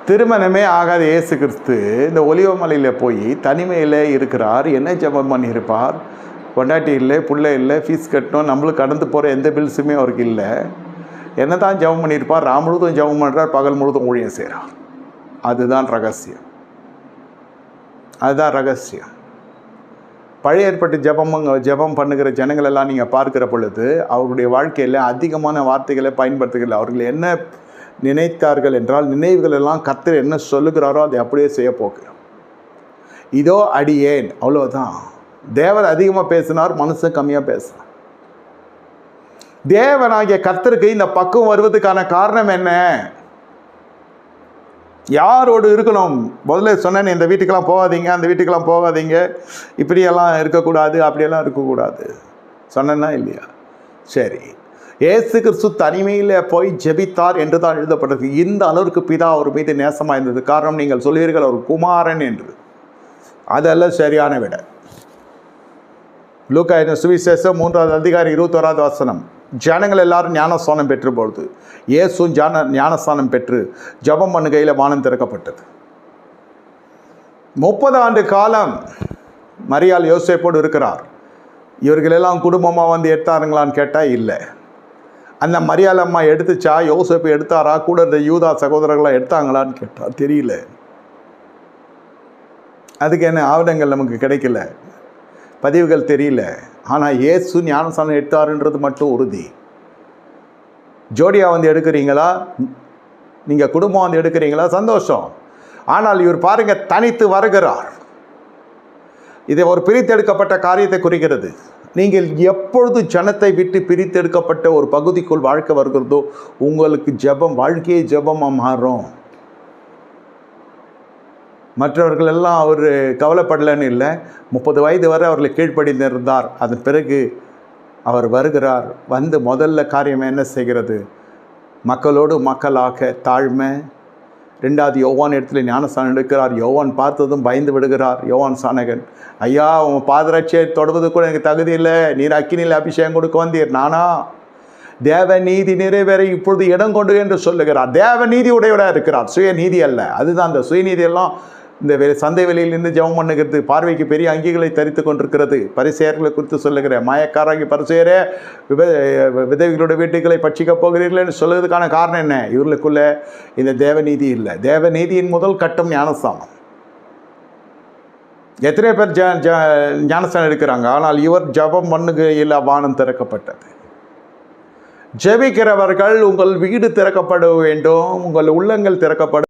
திருமணமே ஆகாத இயேசு கிறிஸ்து இந்த ஒலிவ மலையில் போய் தனிமையில் இருக்கிறார். என்ன ஜெபம் பண்ணியிருப்பார்? பொண்டாட்டி இல்லை, பிள்ளை இல்லை, ஃபீஸ் கட்டணும், நம்மளுக்கு கடந்து போகிற எந்த பில்ஸுமே அவருக்கு இல்லை. என்ன தான் ஜெபம் பண்ணியிருப்பார்? ராம் முழுவதும் ஜெபம் பண்ணுறார், பகல் முழுவதும் ஊழியம் செய்கிறார். அதுதான் ரகசியம். அதுதான் ரகசியம். பழைய ஏற்பட்டு ஜெபம் பண்ணுகிற ஜனங்கள் எல்லாம் நீங்கள் பார்க்கிற பொழுது அவர்களுடைய வாழ்க்கையில் அதிகமான வார்த்தைகளை பயன்படுத்துகிறார்கள். அவர்கள் என்ன நினைத்தார்கள் என்றால், நினைவுகள் எல்லாம் கர்த்தர் என்ன சொல்லுகிறாரோ அதை அப்படியே செய்ய போகிறோம். இதோ அடியேன், அவ்வளோதான். தேவன் அதிகமாக பேசினார், மனுஷன் கம்மியாக பேசினார். தேவனாகிய கர்த்தருக்கு இந்த பக்கம் வருவதுக்கான காரணம் என்ன? யாரோடு இருக்கணும்? முதல்ல சொன்னேன், இந்த வீட்டுக்கெல்லாம் போகாதீங்க, அந்த வீட்டுக்கெல்லாம் போகாதீங்க, இப்படியெல்லாம் இருக்கக்கூடாது, அப்படியெல்லாம் இருக்கக்கூடாது சொன்னேன்னா இல்லையா? சரி, இயேசு கிறிஸ்து தனிமையில் போய் ஜெபித்தார் என்று தான் எழுதப்பட்டது. இந்த அளவுக்கு பிதா அவர் மீது நேசமாக இருந்தது. காரணம், நீங்கள் சொல்வீர்கள் அவர் குமாரன் என்று. அதெல்லாம் சரியான விட. லூக்கா சுவிசேஷம் 3வது அதிகாரம் 21வது வசனம். ஜனங்கள் எல்லாரும் ஞானஸ்தானம் பெற்ற பொழுது இயேசு ஞானஸ்தானம் பெற்று ஜெபம் பண்ணுகையில் வானம் திறக்கப்பட்டது. 30 ஆண்டு காலம் மரியாள் யோசேப்போடு இருக்கிறார். இவர்களெல்லாம் குடும்பமாக வந்து எடுத்தாருங்களான்னு கேட்டால் இல்லை. அந்த மரியாள் அம்மா எடுத்துச்சா? யோசேப்பு எடுத்தாரா? கூட இந்த யூதா சகோதரர்களாக எடுத்தாங்களான்னு கேட்டால் தெரியல. அதுக்கு என்ன ஆவணங்கள் நமக்கு கிடைக்கல, பதிவுகள் தெரியல. ஆனால் இயேசு ஞானஸ்தானம் எடுத்தாருன்றது மட்டும் உறுதி. ஜோடியாக வந்து எடுக்கிறீங்களா, நீங்கள் குடும்பம் வந்து எடுக்கிறீங்களா, சந்தோஷம். ஆனால் இவர் பாருங்க, தனித்து வருகிறார். இதை ஒரு பிரித்தெடுக்கப்பட்ட காரியத்தை குறிக்கிறது. நீங்கள் எப்பொழுது ஜனத்தை விட்டு பிரித்தெடுக்கப்பட்ட ஒரு பகுதிக்குள் வாழ்க்கை வருகிறதோ உங்களுக்கு ஜெபம், வாழ்க்கையே ஜெபமாக மாறும். மற்றவர்கள் எல்லாம் அவர் கவலைப்படலன்னு இல்லை. 30 வயது வரை அவர்களை கீழ்ப்படிந்திருந்தார். அதன் பிறகு அவர் வருகிறார். வந்து முதல்ல காரியம் என்ன செய்கிறது? மக்களோடு மக்களாக தாழ்மை. 2வது யோவான் இடத்துல ஞானஸ்தானம் எடுக்கிறார். யோவான் பார்த்ததும் பயந்து விடுகிறார். யோவான் சானகன், ஐயா, உன் பாதரட்சியை தொடுவது கூட எனக்கு தகுதி இல்லை, நீர் அக்கினியில் அபிஷேகம் கொடுக்க வந்தீர், நானா? தேவ நீதி நிறைவேற இப்பொழுது இடம் கொண்டு என்று சொல்லுகிறார். தேவ நீதி உடையவராக இருக்கிறார், சுய நீதி அல்ல. அதுதான் அந்த சுயநீதி எல்லாம் இந்த சந்தை வெளியிலிருந்து ஜெபம் பண்ணுகிறது. பார்வைக்கு பெரிய அங்கிகளை தரித்து கொண்டிருக்கிறது. பரிசேயர்களை குறித்து சொல்லுகிற மாயக்காராகி பரிசேயரே, விதவிகளுடைய வீட்டுகளை பட்சிக்கப் போகிறீர்கள் என்று சொல்லுவதற்கான காரணம் என்ன? இவர்களுக்குள்ள இந்த தேவநீதி இல்லை. தேவநீதியின் முதல் கட்டம் ஞானஸ்தானம். எத்தனை பேர் ஞானஸ்தானம் எடுக்கிறாங்க? ஆனால் இவர் ஜெபம் பண்ணுகையில் வானம் திறக்கப்பட்டது. ஜெபிக்கிறவர்கள், உங்கள் வீடு திறக்கப்பட வேண்டும், உங்கள் உள்ளங்கள் திறக்கப்பட